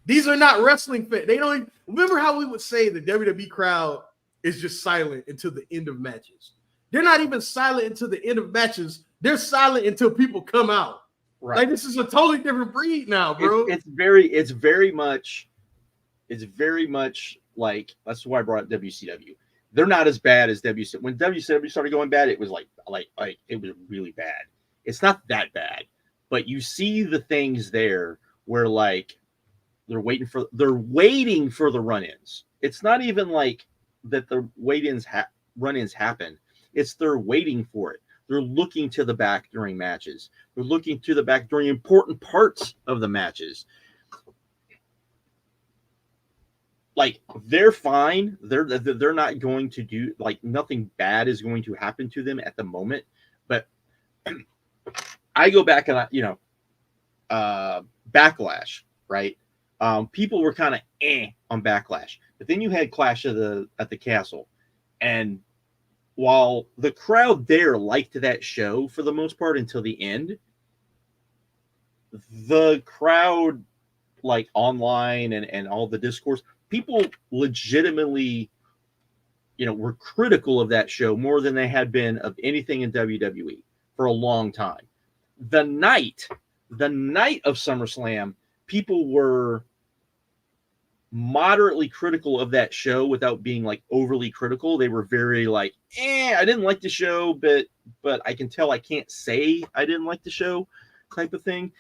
These are not wrestling fans. They don't even, remember how we would say the WWE crowd is just silent until the end of matches. They're not even silent until the end of matches. They're silent until people come out. Right. Like, this is a totally different breed now, bro. It's very much like, that's why I brought up WCW. They're not as bad as WCW. When WCW started going bad, it was like it was really bad. It's not that bad, but you see the things there where like they're waiting for the run-ins. It's not even like that the run-ins happen. It's they're waiting for it. They're looking to the back during matches. They're looking to the back during important parts of the matches. Like, they're fine. They're not going to do, like, nothing bad is going to happen to them at the moment. But I go back and Backlash, right? People were kind of on Backlash, but then you had Clash at the Castle, and while the crowd there liked that show for the most part until the end, the crowd, like online and all the discourse, people legitimately, were critical of that show more than they had been of anything in WWE for a long time. The night of SummerSlam, people were moderately critical of that show without being like overly critical. They were very like, I didn't like the show, but I can tell I can't say I didn't like the show type of thing.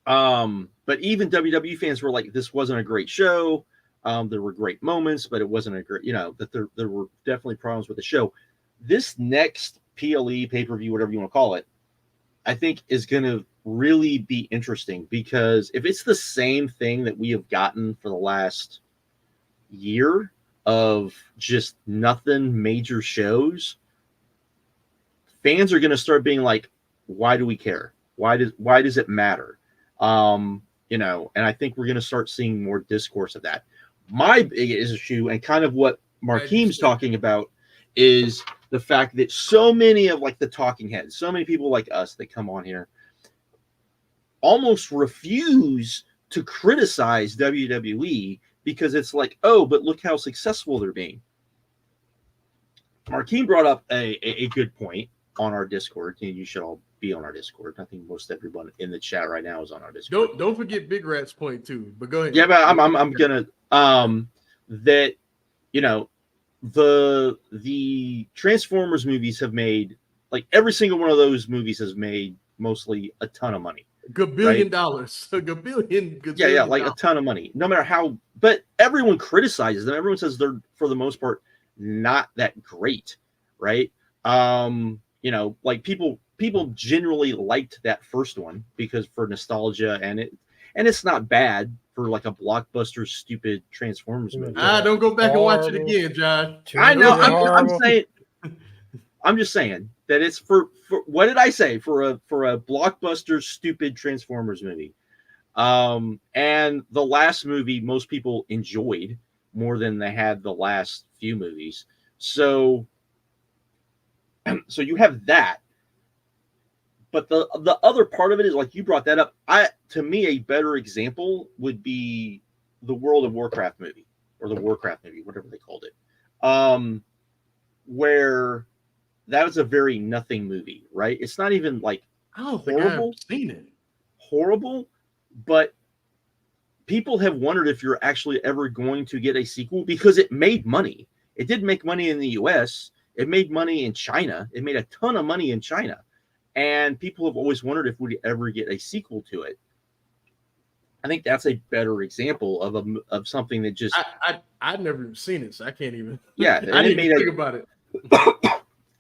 But even WWE fans were like, this wasn't a great show. There were great moments, but it wasn't a great, that there were definitely problems with the show. This next PLE, pay-per-view, whatever you want to call it, I think is going to really be interesting, because if it's the same thing that we have gotten for the last year of just nothing major shows, fans are going to start being like, why do we care? Why does it matter? And I think we're going to start seeing more discourse of that. My biggest issue, and kind of what Markeem's talking about, is the fact that so many of like the talking heads, so many people like us that come on here almost refuse to criticize WWE because it's like, oh, but look how successful they're being. Markeem brought up a good point on our Discord. You should all be on our Discord. I think most everyone in the chat right now is on our Discord. Don't forget Big Rat's point too. But go ahead. Yeah, but I'm gonna that the Transformers movies have made, like, every single one of those movies has made mostly a ton of money. $1 billion. $1 billion. Like a ton of money. No matter how, but everyone criticizes them. Everyone says they're, for the most part, not that great, right? Like people generally liked that first one because for nostalgia, and it's not bad for like a blockbuster stupid Transformers movie. Don't go back and watch it again, John. I know. I'm just saying that it's for what did I say, for a blockbuster stupid Transformers movie. And the last movie most people enjoyed more than they had the last few movies. So you have that. But the other part of it is, like you brought that up. To me, a better example would be the World of Warcraft movie, or the Warcraft movie, whatever they called it. Where that was a very nothing movie, right? It's not even like I don't think I've seen it. Horrible, but people have wondered if you're actually ever going to get a sequel because it made money. It did make money in the US. It made money in China. It made a ton of money in China. And people have always wondered if we'd ever get a sequel to it. I think that's a better example of something that just... I've never even seen it, so I can't even... Yeah. I didn't even think about it.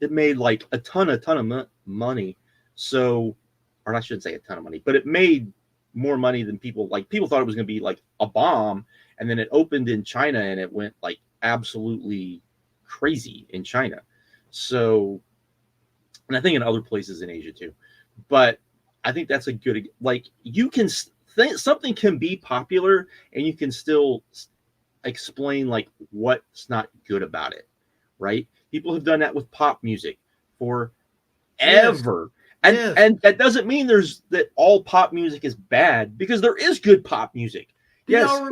It made like a ton of money. So, or I shouldn't say a ton of money, but it made more money than people thought it was going to be like a bomb. And then it opened in China and it went like absolutely crazy in China. So, and I think in other places in Asia too. But I think that's a good, like, you can something can be popular and you can still explain like what's not good about it, right? People have done that with pop music forever. Yes. And that doesn't mean that all pop music is bad, because there is good pop music. Do y'all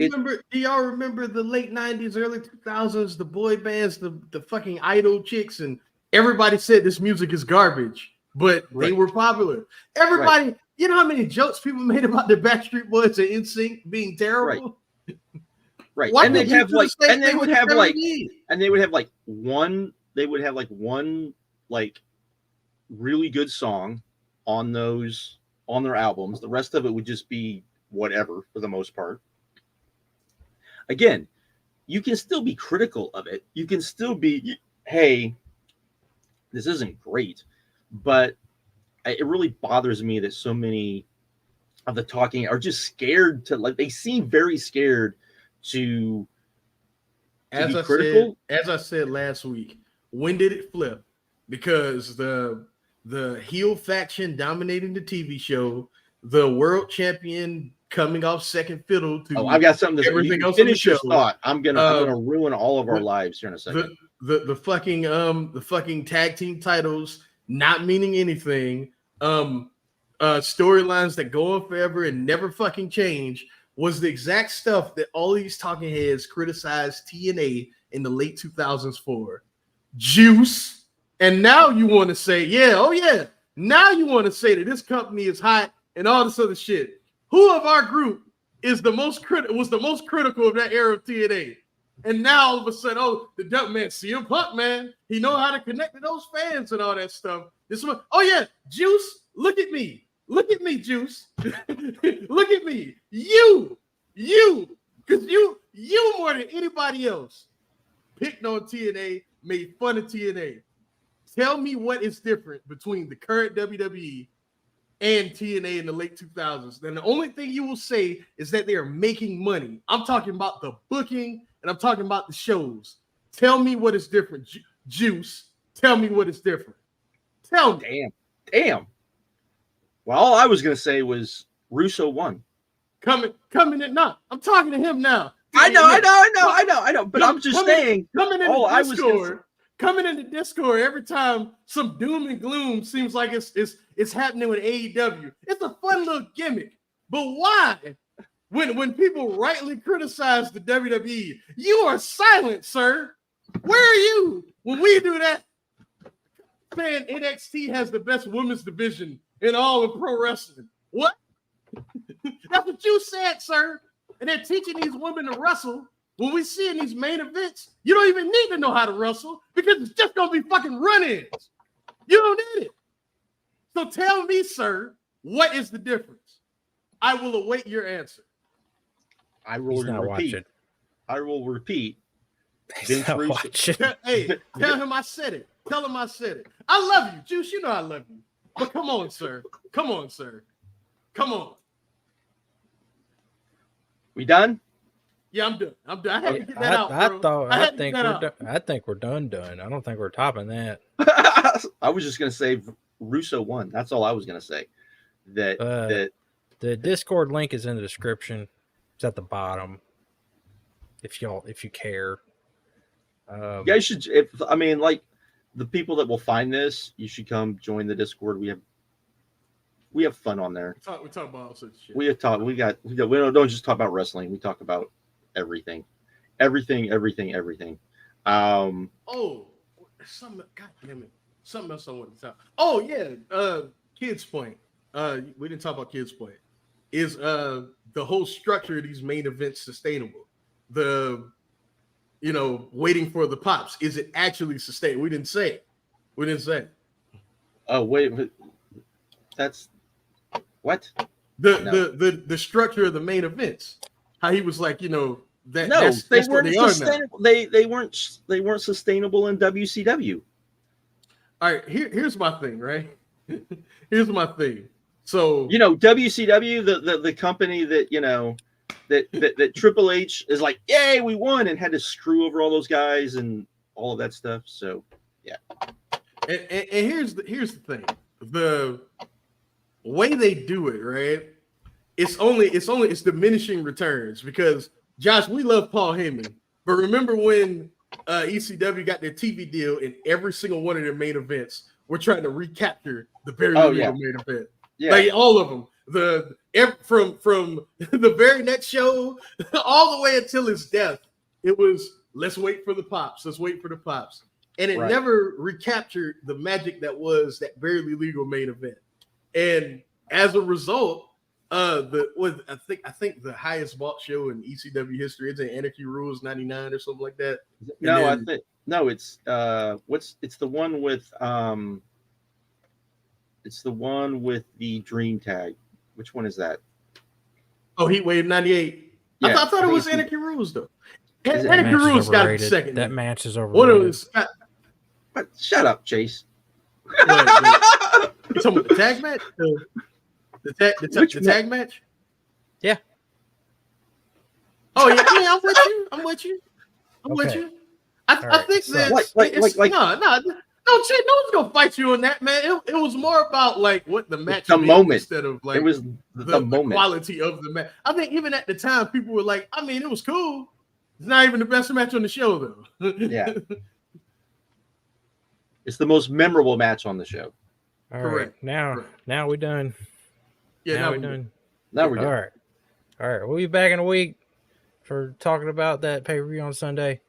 remember the late 90s, early 2000s, the boy bands, the fucking idol chicks, and everybody said this music is garbage, but they were popular. Everybody, you know how many jokes people made about the Backstreet Boys and NSYNC being terrible? Right. And they would have one really good song on their albums. The rest of it would just be whatever for the most part. Again, you can still be critical of it. You can still be, hey, this isn't great, but it really bothers me that so many of the talking are just scared to, like, they seem very scared to be critical. As I said last week, when did it flip? Because the heel faction dominating the TV show, the world champion coming off second fiddle to I've got something to everything say. else. Finish your thought. I'm gonna ruin all of our lives here in a second. The fucking tag team titles not meaning anything. Storylines that go on forever and never fucking change was the exact stuff that all these talking heads criticized TNA in the late 2000s for. Juice. And now you want to say, now you want to say that this company is hot and all this other shit. Who of our group was the most critical of that era of TNA? And now all of a sudden, the dump man, CM Punk, man, he know how to connect to those fans and all that stuff. Juice, look at me, Juice, look at me, you, because you more than anybody else picked on TNA, made fun of TNA. Tell me what is different between the current WWE and TNA in the late 2000s. Then the only thing you will say is that they are making money. I'm talking about the booking and I'm talking about the shows. Tell me what is different, Juice. Tell me what is different. Tell me. Damn. Well, all I was going to say was Russo won. Coming in now. I'm talking to him now. I know. But I'm just saying. Coming into Discord every time some doom and gloom seems like it's happening with AEW. It's a fun little gimmick. But why? When people rightly criticize the WWE, you are silent, sir. Where are you when we do that? Man, NXT has the best women's division in all of pro wrestling. What? That's what you said, sir. And they're teaching these women to wrestle. When we see in these main events, you don't even need to know how to wrestle because it's just going to be fucking run-ins. You don't need it. So tell me, sir, what is the difference? I will await your answer. I will repeat. Vince Russo. Hey, tell him I said it. Tell him I said it. I love you, Juice. You know I love you. But come on, sir. Come on. We done? Yeah, I'm done. I had to get that out, bro. I think we're done. I don't think we're topping that. I was just gonna say Russo won. That's all I was gonna say. That The Discord link is in the description. It's at the bottom. If you care. You guys should. Like the people that will find this, you should come join the Discord. We have fun on there. We talk about all sorts of shit. We don't just talk about wrestling. We talk about everything. Everything. Oh, something. God damn it! Something else I want to talk. Oh yeah, Kids Point. We didn't talk about Kids Point. Is the whole structure of these main events sustainable? Waiting for the pops. Is it actually sustainable? We didn't say it. Oh wait, that's what the structure of the main events. How he was like, that. No, they weren't sustainable. They weren't sustainable in WCW. All right, here's my thing, right? Here's my thing. So WCW, the company that that Triple H is like, yay, we won, and had to screw over all those guys and all of that stuff. So yeah. And here's the thing. The way they do it, right? It's diminishing returns because Josh, we love Paul Heyman, but remember when ECW got their TV deal and every single one of their main events were trying to recapture the very main event. Yeah. Like all of them. From the very next show all the way until his death, it was let's wait for the pops. And it never recaptured the magic that was that barely legal main event. And as a result, I think the highest bought show in ECW history is Anarchy Rules 99 or something like that. It's the one with it's the one with the Dream Tag. Which one is that? Oh, Heatwave 98. Yeah, I thought it was Anarchy Rules though. Anarchy Rules got the second. That match is overrated. Shut up, Chase. You talking about the tag match? The tag match? Yeah. Oh yeah, I'm with you. I think that no, one's gonna fight you on that, man. It was more about like what the match moment instead of like it was the moment, quality of the match. I think even at the time, people were like, it was cool. It's not even the best match on the show though. Yeah, it's the most memorable match on the show. All right, now we're done. Yeah, now we're done. Now we're done. All right. We'll be back in a week for talking about that pay-per-view on Sunday.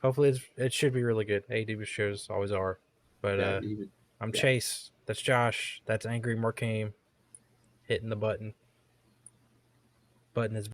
Hopefully, it should be really good. AEW shows always are. But I'm Chase. That's Josh. That's Angry Markame hitting the button. Button is